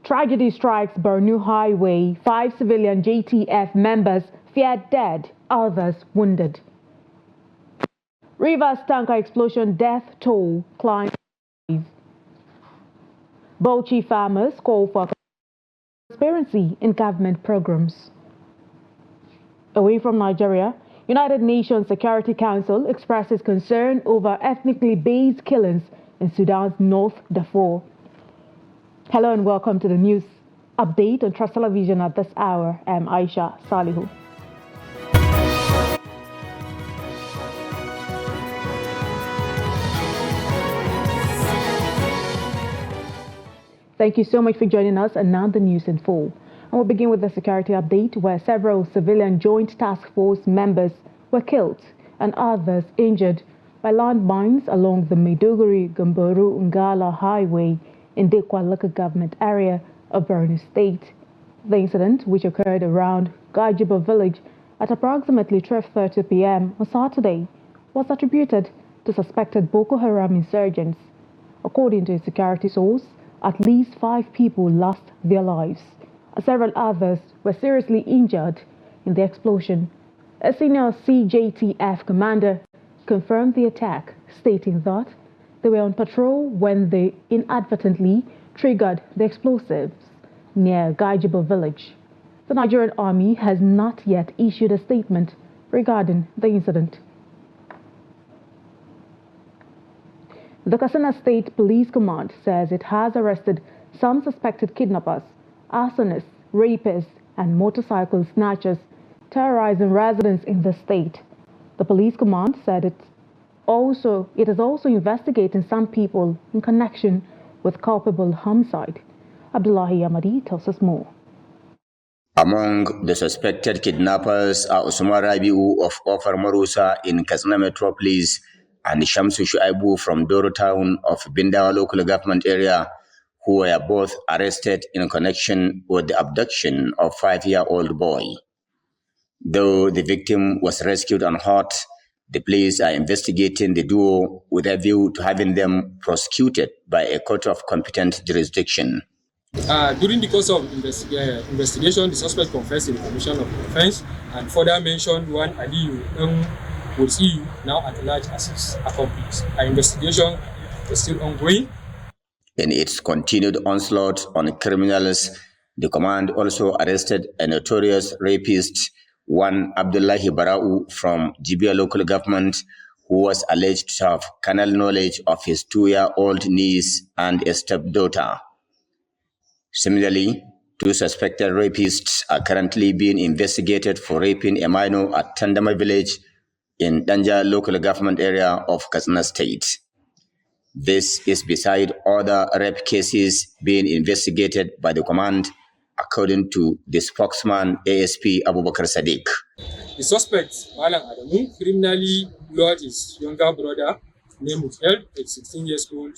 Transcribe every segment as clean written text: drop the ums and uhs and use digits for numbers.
Tragedy strikes Borno Highway. 5 civilian JTF members feared dead, others wounded. Rivers tanker explosion death toll climbs. Bauchi farmers call for transparency in government programs. Away from Nigeria, United Nations Security Council expresses concern over ethnically based killings in Sudan's North Darfur. Hello and welcome to the news update on Trust Television at this hour. I'm Aisha Salihu. Thank you so much for joining us, and now the news in full. And we'll begin with the security update, where several civilian joint task force members were killed and others injured by landmines along the Maiduguri-Gamboru-Ngala highway in Dekwa local government area of Borno State. The incident, which occurred around Gajiba village at approximately 12:30 p.m. on Saturday, was attributed to suspected Boko Haram insurgents. According to a security source, at least 5 people lost their lives. Several others were seriously injured in the explosion. A senior CJTF commander confirmed the attack, stating that they were on patrol when they inadvertently triggered the explosives near Gajiba village. The Nigerian Army has not yet issued a statement regarding the incident. The Katsina State Police Command says it has arrested some suspected kidnappers, arsonists, rapists, and motorcycle snatchers terrorizing residents in the state. The Police Command said it is also investigating some people in connection with culpable homicide. Abdullahi Yamadi tells us more. Among the suspected kidnappers are Usman Rabiu of Ofar Marusa in Katsina Metropolis and Shamsu Shuaibu from Doro Town of Bindawa local government area, who were both arrested in connection with the abduction of a 5-year-old boy. Though the victim was rescued unhurt, the police are investigating the duo with a view to having them prosecuted by a court of competent jurisdiction. During the course of investigation, the suspect confessed in the commission of the offense and further mentioned one Aliyu would see you now at large as his accomplice. Our investigation is still ongoing. In its continued onslaught on criminals, the command also arrested a notorious rapist, one Abdullahi Barau from Jibia local government, who was alleged to have carnal knowledge of his 2-year-old niece and a stepdaughter. Similarly, 2 suspected rapists are currently being investigated for raping a minor at Tandama village in Danja local government area of Katsina State. This is beside other rape cases being investigated by the command, according to the spokesman ASP Abubakar Sadiq. The suspect, Malang Adamu, criminally lured his younger brother, named Muthel, age 16 years old,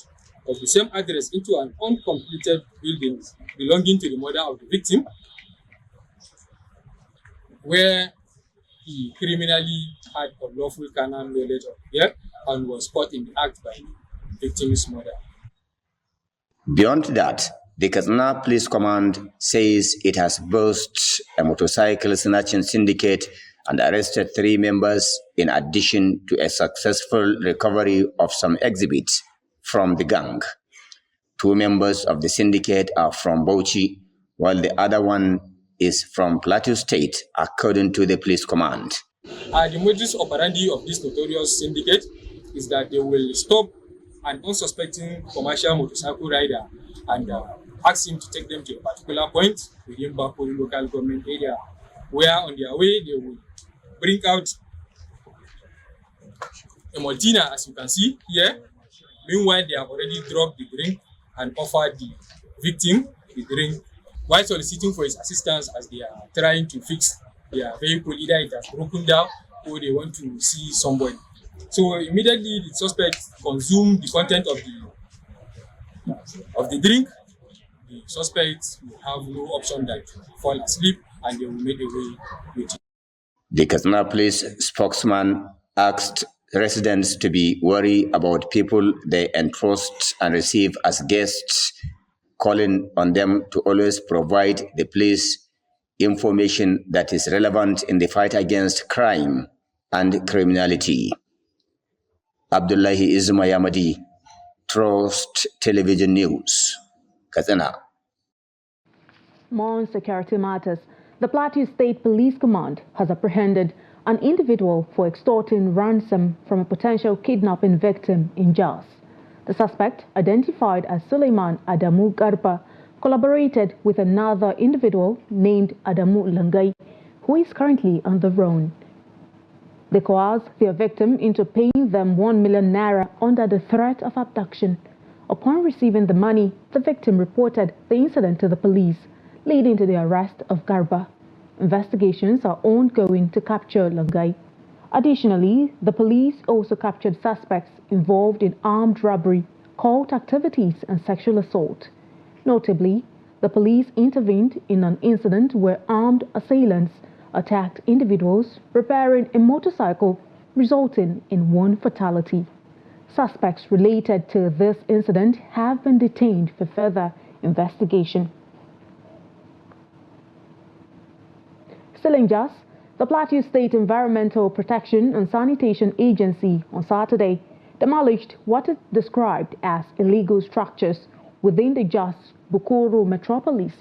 of the same address into an uncompleted building belonging to the mother of the victim, where he criminally had unlawful carnal knowledge of the girl and was caught in the act by the victim's mother. Beyond that, the Katsina Police Command says it has burst a motorcycle snatching syndicate and arrested 3 members, in addition to a successful recovery of some exhibits from the gang. 2 members of the syndicate are from Bauchi, while the other one is from Plateau State, according to the police command. The modus operandi of this notorious syndicate is that they will stop an unsuspecting commercial motorcycle rider and ask him to take them to a particular point within Bakuri local government area, where on their way they will bring out a Maltina, as you can see here. Meanwhile, they have already dropped the drink and offered the victim the drink while soliciting for his assistance as they are trying to fix their vehicle. Either it has broken down or they want to see somebody. So immediately the suspect consumed the content of the drink. The suspect will have no option than to fall asleep, and they will make away with it. The Katsina police spokesman asked residents to be worried about people they entrust and receive as guests calling on them to always provide the police information that is relevant in the fight against crime and criminality. Abdullahi Ismayamadi, Trust Television News, Katsina. More on security matters. The Plateau State Police Command has apprehended an individual for extorting ransom from a potential kidnapping victim in Jos. The suspect, identified as Suleiman Adamu Garba, collaborated with another individual named Adamu Langai, who is currently on the run. They coerced their victim into paying them 1 million naira under the threat of abduction. Upon receiving the money, the victim reported the incident to the police, leading to the arrest of Garba. Investigations are ongoing to capture Langai. Additionally, the police also captured suspects involved in armed robbery, cult activities and sexual assault. Notably, the police intervened in an incident where armed assailants attacked individuals repairing a motorcycle, resulting in one fatality. Suspects related to this incident have been detained for further investigation. Still in Jos, the Plateau State Environmental Protection and Sanitation Agency on Saturday demolished what it described as illegal structures within the Jos Bukuru metropolis.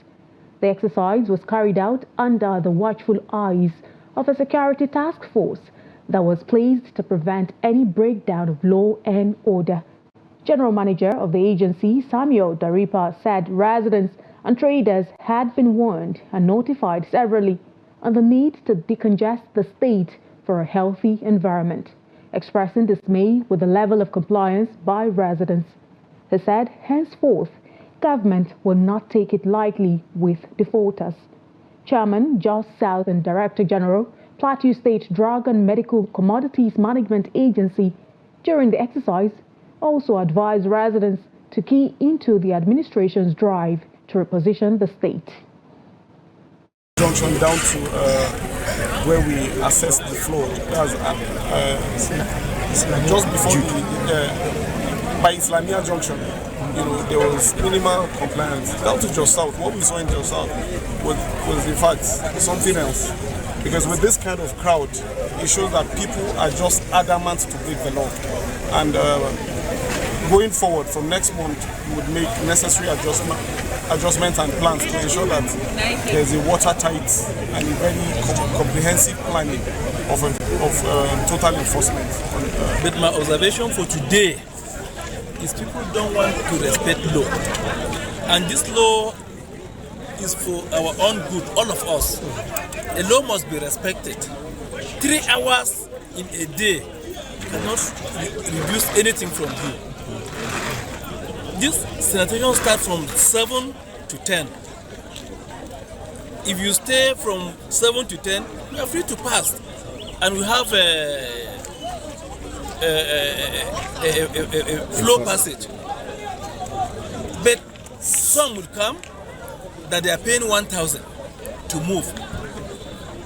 The exercise was carried out under the watchful eyes of a security task force that was placed to prevent any breakdown of law and order. General Manager of the agency, Samuel Daripa, said residents and traders had been warned and notified severally on the need to decongest the state for a healthy environment, expressing dismay with the level of compliance by residents. He said, henceforth, government will not take it lightly with defaulters. Chairman Jos South and Director General, Plateau State Drug and Medical Commodities Management Agency, during the exercise, also advised residents to key into the administration's drive to reposition the state. Junction down to where we assess the flow. That's just before by Islamia Junction. There was minimal compliance. Down to Jos South, what we saw in Jos South was in fact something else. Because with this kind of crowd, it shows that people are just adamant to break the law. And going forward from next month, we would make necessary adjustments and plans to ensure that there's a watertight and a very comprehensive planning of total enforcement. But my observation for today is people don't want to respect law. And this law is for our own good, all of us. A law must be respected. 3 hours in a day cannot reduce anything from you. This sanitation starts from 7 to 10. If you stay from 7 to 10, you are free to pass. And we have a flow passage. But some will come that they are paying 1,000 to move.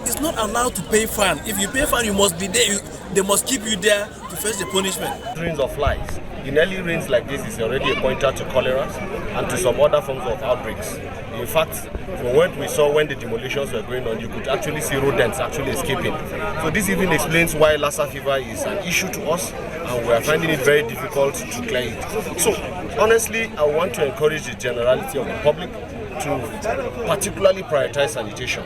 It's not allowed to pay fine. If you pay fine, you must be there. They must keep you there to face the punishment. Rains of flies. In early rains like this is already a pointer to cholera and to some other forms of outbreaks. In fact, from what we saw when the demolitions were going on, you could actually see rodents actually escaping. So this even explains why Lassa fever is an issue to us, and we are finding it very difficult to clear it. So honestly, I want to encourage the generality of the public to particularly prioritize sanitation.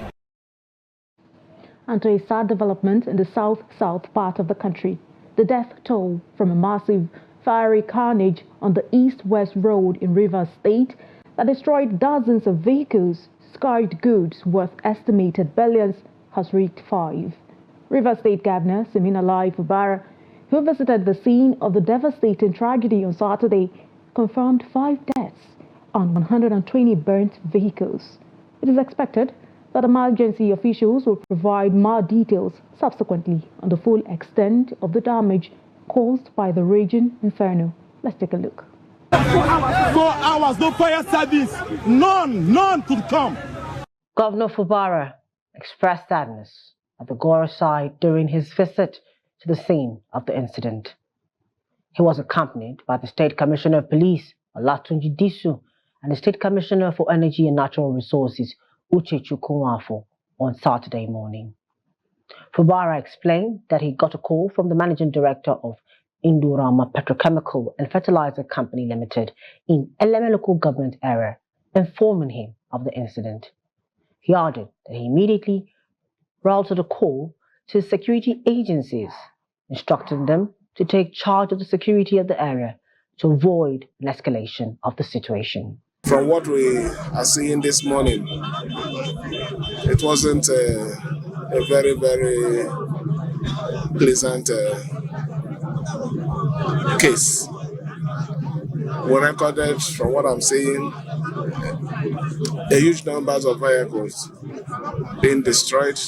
And to a sad development in the south-south part of the country, the death toll from a massive fiery carnage on the east-west road in Rivers State that destroyed dozens of vehicles, scarred goods worth estimated billions, has reached 5. Rivers State Governor Siminalayi Fubara, who visited the scene of the devastating tragedy on Saturday, confirmed 5 deaths on 120 burnt vehicles. It is expected that emergency officials will provide more details subsequently on the full extent of the damage caused by the raging inferno. Let's take a look. 4 hours, no fire service. None could come. Governor Fubara expressed sadness at the Gora site during his visit to the scene of the incident. He was accompanied by the State Commissioner of Police, Olatunji Disu, and the State Commissioner for Energy and Natural Resources, Uche Chukwuafo, on Saturday morning. Fubara explained that he got a call from the Managing Director of Indorama Petrochemical and Fertilizer Company Limited in Eleme local government area, informing him of the incident. He added that he immediately routed a call to security agencies, instructing them to take charge of the security of the area to avoid an escalation of the situation. From what we are seeing this morning, it wasn't a very, very pleasant case. We recorded, from what I'm seeing, a huge numbers of vehicles being destroyed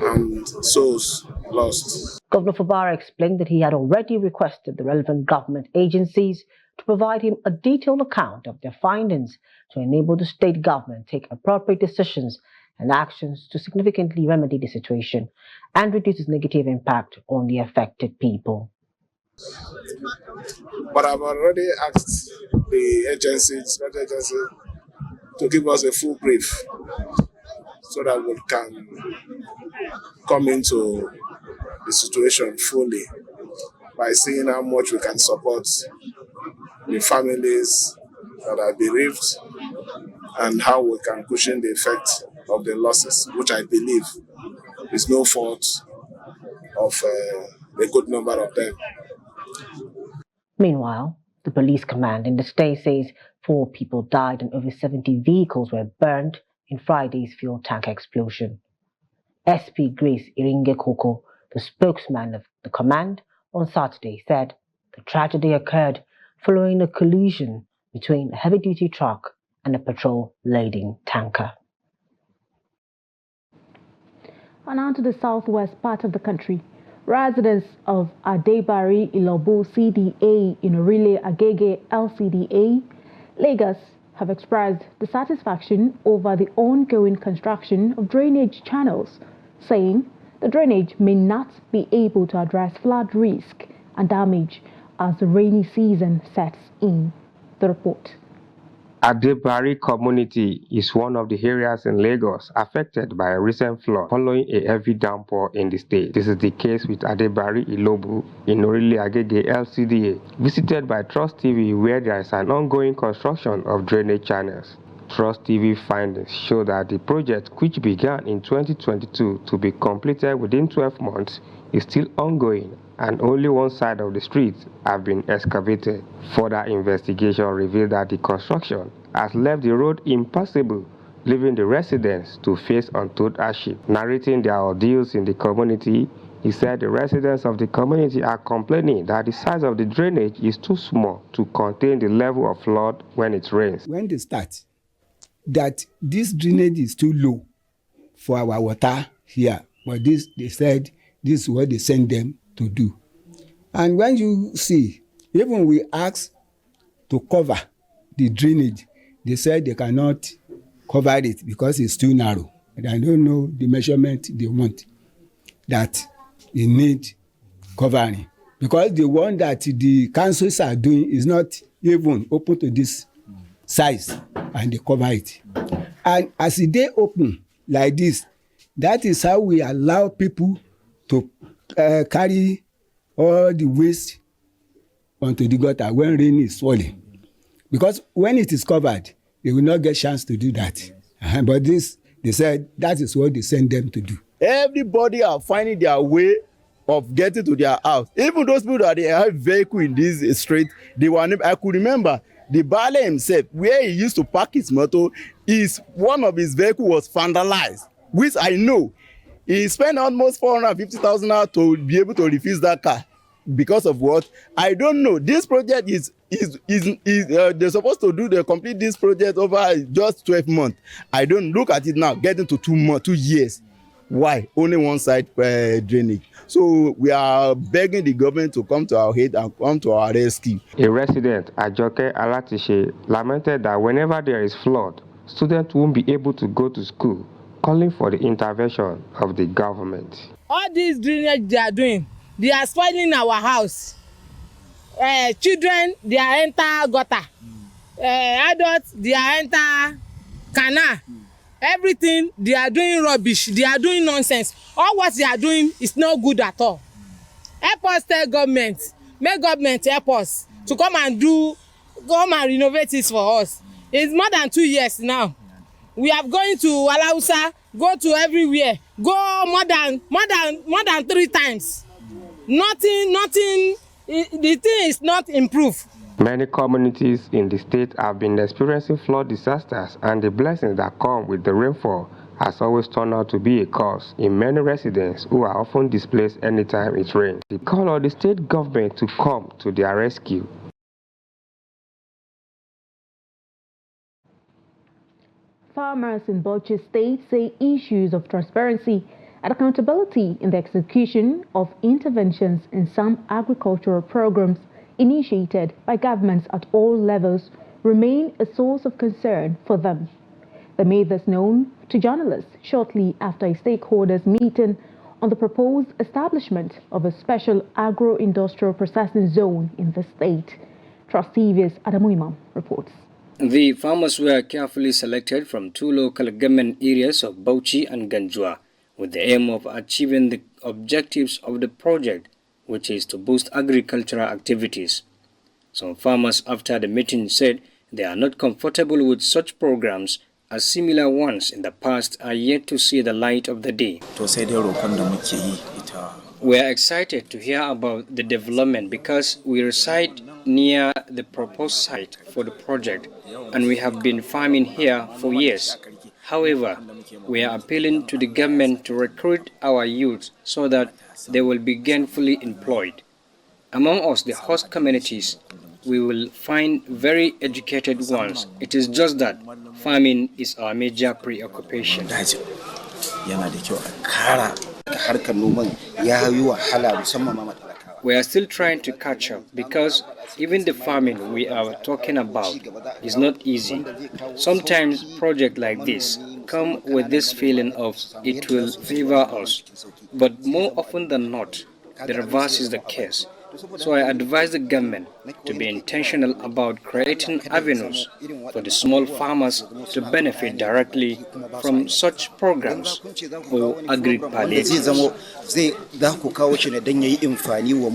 and souls lost. Governor Fubara explained that he had already requested the relevant government agencies to provide him a detailed account of their findings to enable the state government to take appropriate decisions and actions to significantly remedy the situation and reduce its negative impact on the affected people. But I've already asked the agencies, to give us a full brief so that we can come into the situation fully by seeing how much we can support the families that are bereaved and how we can cushion the effect of the losses, which I believe is no fault of a good number of them. Meanwhile, the police command in the state says 4 people died and over 70 vehicles were burned in Friday's fuel tank explosion. SP Grace Iringe Koko, the spokesman of the command, on Saturday said the tragedy occurred following a collision between a heavy-duty truck and a petrol-laden tanker. And now to the southwest part of the country. Residents of Adebari Ilobo CDA in Orile Agege LCDA, Lagos, have expressed dissatisfaction over the ongoing construction of drainage channels, saying the drainage may not be able to address flood risk and damage as the rainy season sets in. The report. Adebari community is one of the areas in Lagos affected by a recent flood following a heavy downpour in the state. This is the case with Adebari Ilobu in Orile Agege LCDA, visited by Trust TV, where there is an ongoing construction of drainage channels. Trust TV findings show that the project, which began in 2022 to be completed within 12 months, is still ongoing, and only one side of the street have been excavated. Further investigation revealed that the construction has left the road impassable, leaving the residents to face untold hardship. Narrating their ordeals in the community, he said the residents of the community are complaining that the size of the drainage is too small to contain the level of flood when it rains. When they start, that this drainage is too low for our water here, but this, they said, this is what they send them to do. And when you see, even we asked to cover the drainage, they said they cannot cover it because it's too narrow. And I don't know the measurement they want, that they need covering. Because the one that the councils are doing is not even open to this size, and they cover it. And as they open like this, that is how we allow people to carry all the waste onto the gutter when rain is falling. Because when it is covered, they will not get chance to do that. But this, they said, that is what they send them to do. Everybody are finding their way of getting to their house. Even those people that they have vehicle in this street, they were. I could remember the Bale himself, where he used to park his motor, one of his vehicle was vandalized, which I know. He spent almost 450,000 to be able to refuse that car. Because of what? I don't know. This project is they're supposed to complete this project over just 12 months. I don't look at it now, getting to 2 years. Why? Only one side drainage. So we are begging the government to come to our aid and come to our rescue. A resident, Ajoke Alatishe, lamented that whenever there is flood, students won't be able to go to school, calling for the intervention of the government. All these drainage they are doing, they are spoiling our house. Children, they are enter gutter. adults, they are enter canal. Everything, they are doing rubbish. They are doing nonsense. All what they are doing is not good at all. Help us tell government. Make government help us to come and renovate this for us. It's more than 2 years now. We are going to Alausa, go to everywhere, go more than 3 times. Nothing. The thing is not improved. Many communities in the state have been experiencing flood disasters, and the blessings that come with the rainfall has always turned out to be a cause in many residents who are often displaced anytime it rains. They call on the state government to come to their rescue. Farmers in Bauchi State say issues of transparency and accountability in the execution of interventions in some agricultural programs initiated by governments at all levels remain a source of concern for them. They made this known to journalists shortly after a stakeholders meeting on the proposed establishment of a special agro-industrial processing zone in the state. Trust TV's Adamu Imam reports. The farmers were carefully selected from 2 local government areas of Bauchi and Ganjua with the aim of achieving the objectives of the project, which is to boost agricultural activities. Some farmers after the meeting said they are not comfortable with such programs as similar ones in the past are yet to see the light of the day. We are excited to hear about the development because we reside near the proposed site for the project and we have been farming here for years. However, we are appealing to the government to recruit our youth so that they will be gainfully employed. Among us, the host communities, we will find very educated ones. It is just that farming is our major preoccupation. We are still trying to catch up because even the farming we are talking about is not easy. Sometimes projects like this come with this feeling of it will favor us, but more often than not, the reverse is the case. So I advise the government to be intentional about creating avenues for the small farmers to benefit directly from such programs or agri-palliatives.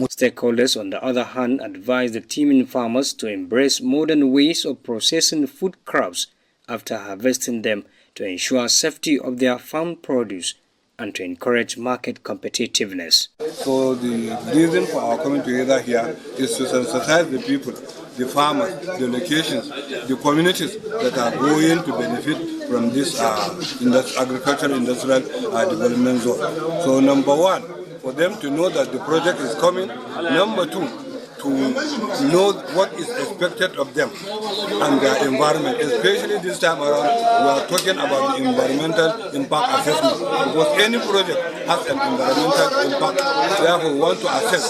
Stakeholders, on the other hand, advise the teeming farmers to embrace modern ways of processing food crops after harvesting them to ensure safety of their farm produce and to encourage market competitiveness. So the reason for our coming together here is to sensitize the people, the farmers, the locations, the communities that are going to benefit from this agricultural industrial development zone. So number one, for them to know that the project is coming. Number two, to know what is expected of them and their environment. Especially this time around, we are talking about the environmental impact assessment, because any project has an environmental impact. Therefore, we want to assess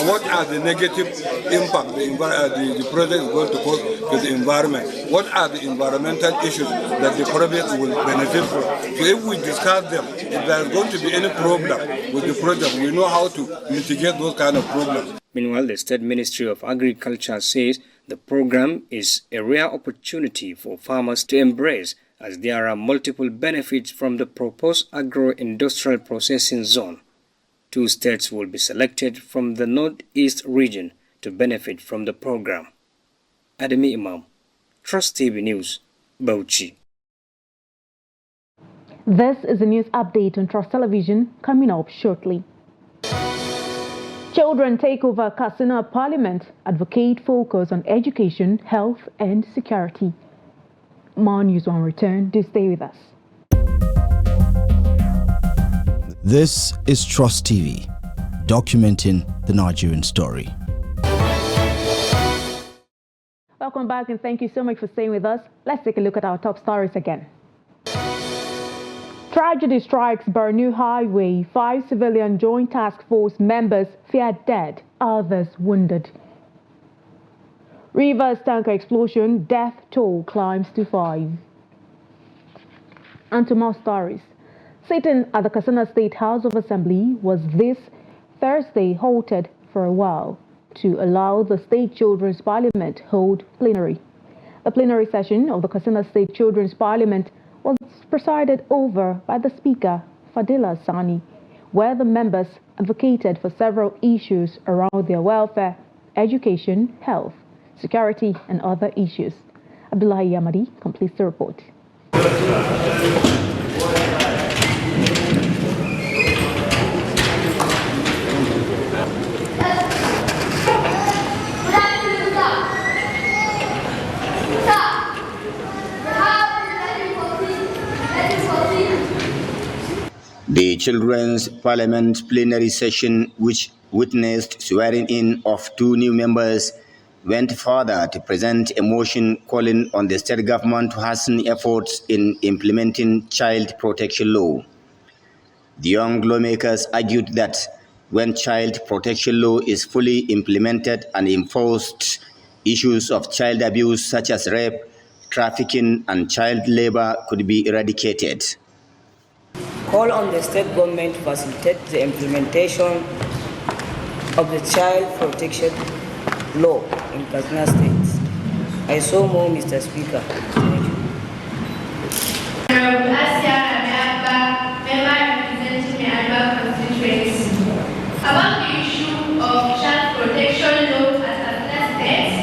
what are the negative impact the project is going to cause to the environment. What are the environmental issues that the project will benefit from? So if we discuss them, if there is going to be any problem with the project, we know how to mitigate those kind of problems. Meanwhile, the State Ministry of Agriculture says the program is a rare opportunity for farmers to embrace, as there are multiple benefits from the proposed agro-industrial processing zone. 2 states will be selected from the Northeast region to benefit from the program. Ademi Imam, Trust TV News, Bauchi. This is a news update on Trust Television, coming up shortly. Children take over Katsina Parliament, advocate focus on education, health and security. More news on return. Do stay with us. This is Trust TV, documenting the Nigerian story. Welcome back and thank you so much for staying with us. Let's take a look at our top stories again. Tragedy strikes Borno Highway. 5 civilian joint task force members feared dead, others wounded. Rivers tanker explosion, death toll climbs to 5. And to more stories. Sitting at the Katsina State House of Assembly was this Thursday halted for a while to allow the State Children's Parliament hold plenary. The plenary session of the Katsina State Children's Parliament was presided over by the Speaker, Fadila Sani, where the members advocated for several issues around their welfare, education, health, security, and other issues. Abdullahi Yamadi completes the report. The Children's Parliament plenary session, which witnessed swearing in of 2 new members, went further to present a motion calling on the state government to hasten efforts in implementing child protection law. The young lawmakers argued that when child protection law is fully implemented and enforced, issues of child abuse such as rape, trafficking, and child labor could be eradicated. Call on the state government to facilitate the implementation of the child protection law in Katsina State. I so move, Mr. Speaker. Thank you. About the issue of child protection law at Katsina State,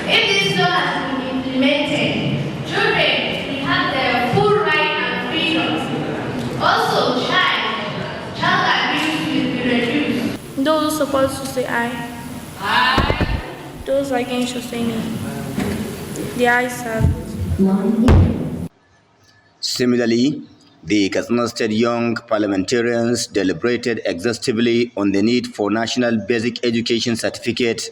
if this law has been implemented, children will have their full right and freedom. Also, child abuse will be reduced. Those supposed to say aye. Aye. Those against should say nay. The ayes have it. Similarly, the Katsina State young parliamentarians deliberated exhaustively on the need for National Basic Education Certificate,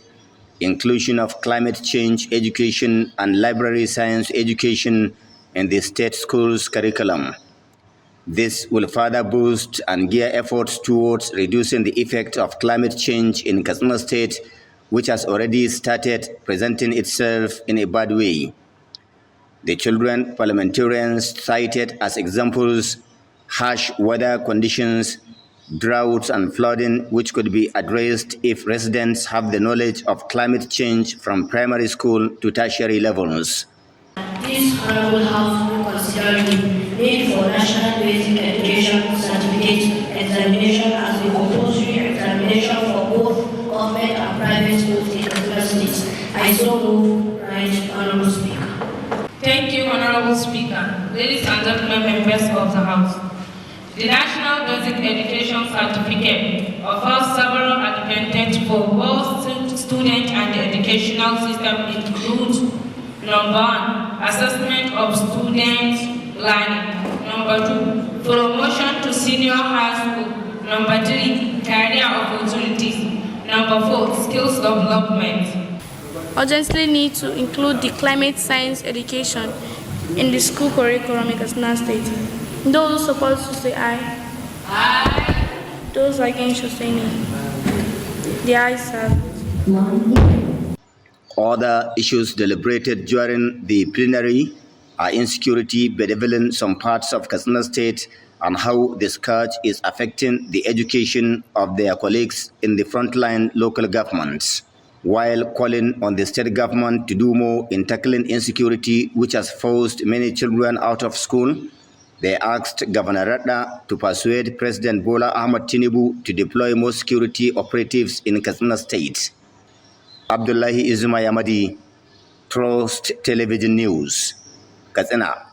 inclusion of climate change education and library science education in the state schools curriculum. This will further boost and gear efforts towards reducing the effect of climate change in Katsina State, which has already started presenting itself in a bad way. The children parliamentarians cited as examples harsh weather conditions, droughts and flooding, which could be addressed if residents have the knowledge of climate change from primary school to tertiary levels. This honorable House will consider the need for National Basic Education Certificate examination as a compulsory examination for both government and private schools in Katsina State. I so move, right, Honorable Speaker. Thank you, Honorable Speaker. Ladies and gentlemen, members of the House. The National Basic Education Certificate offers several advantages for both students and the educational system. Includes: number 1, assessment of students' learning; number 2, promotion to senior high school; number 3, career opportunities; number 4, skills development. Urgently need to include the climate science education in the school curriculum in Katsina State. Those supposed to say aye. Aye. Those against should say nay. The ayes have it. Other issues deliberated during the plenary are insecurity bedeviling some parts of Katsina State and how the scourge is affecting the education of their colleagues in the frontline local governments. While calling on the state government to do more in tackling insecurity, which has forced many children out of school, they asked Governor Radda to persuade President Bola Ahmed Tinubu to deploy more security operatives in Katsina State. Abdullahi Izuma Yamadi, Trust Television News, Katsina.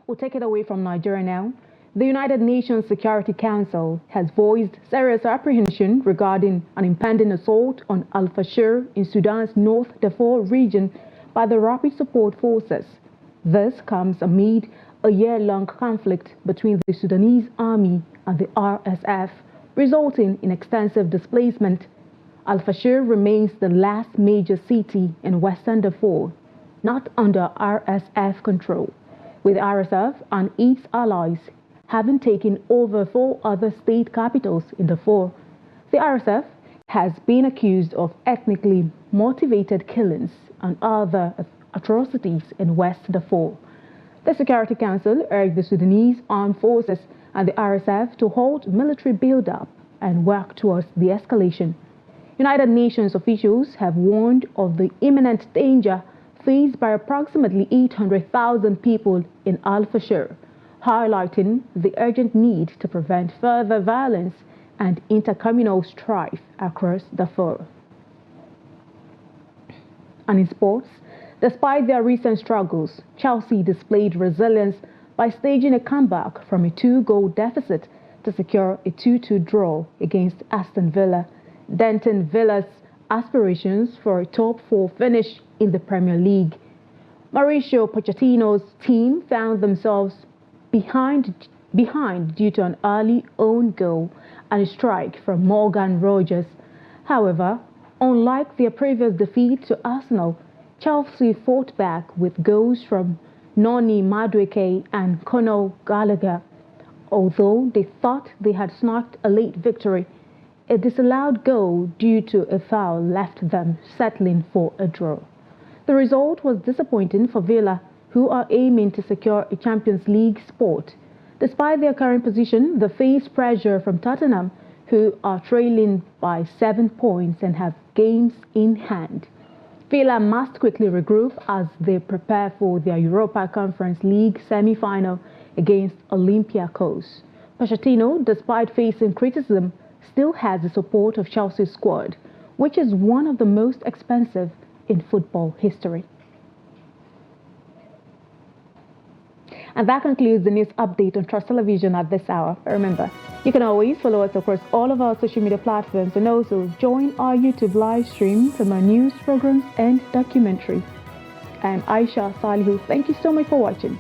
We'll take it away from Nigeria now. The United Nations Security Council has voiced serious apprehension regarding an impending assault on Al-Fashir in Sudan's North Darfur region by the Rapid Support Forces. This comes amid a year-long conflict between the Sudanese army and the RSF, resulting in extensive displacement. Al-Fashir remains the last major city in Western Darfur, not under RSF control, with RSF and its allies having taken over 4 other state capitals in Darfur. The RSF has been accused of ethnically motivated killings and other atrocities in West Darfur. The Security Council urged the Sudanese armed forces and the RSF to halt military buildup and work towards de-escalation. United Nations officials have warned of the imminent danger faced by approximately 800,000 people in Al-Fashir, highlighting the urgent need to prevent further violence and intercommunal strife across Darfur. And in sports, despite their recent struggles, Chelsea displayed resilience by staging a comeback from a 2-goal deficit to secure a 2-2 draw against Aston Villa, denting Villa's aspirations for a top 4 finish in the Premier League. Mauricio Pochettino's team found themselves behind due to an early own goal and a strike from Morgan Rogers. However, unlike their previous defeat to Arsenal, Chelsea fought back with goals from Noni Madueke and Conor Gallagher. Although they thought they had snagged a late victory, a disallowed goal due to a foul left them settling for a draw. The result was disappointing for Villa, who are aiming to secure a Champions League spot. Despite their current position, they face pressure from Tottenham, who are trailing by 7 points and have games in hand. Villa must quickly regroup as they prepare for their Europa Conference League semi-final against Olympiacos. Pochettino, despite facing criticism, still has the support of Chelsea's squad, which is one of the most expensive in football history. And that concludes the news update on Trust Television at this hour. Remember, you can always follow us across all of our social media platforms and also join our YouTube live stream for more news programs and documentaries. I'm Aisha Salihu. Thank you so much for watching.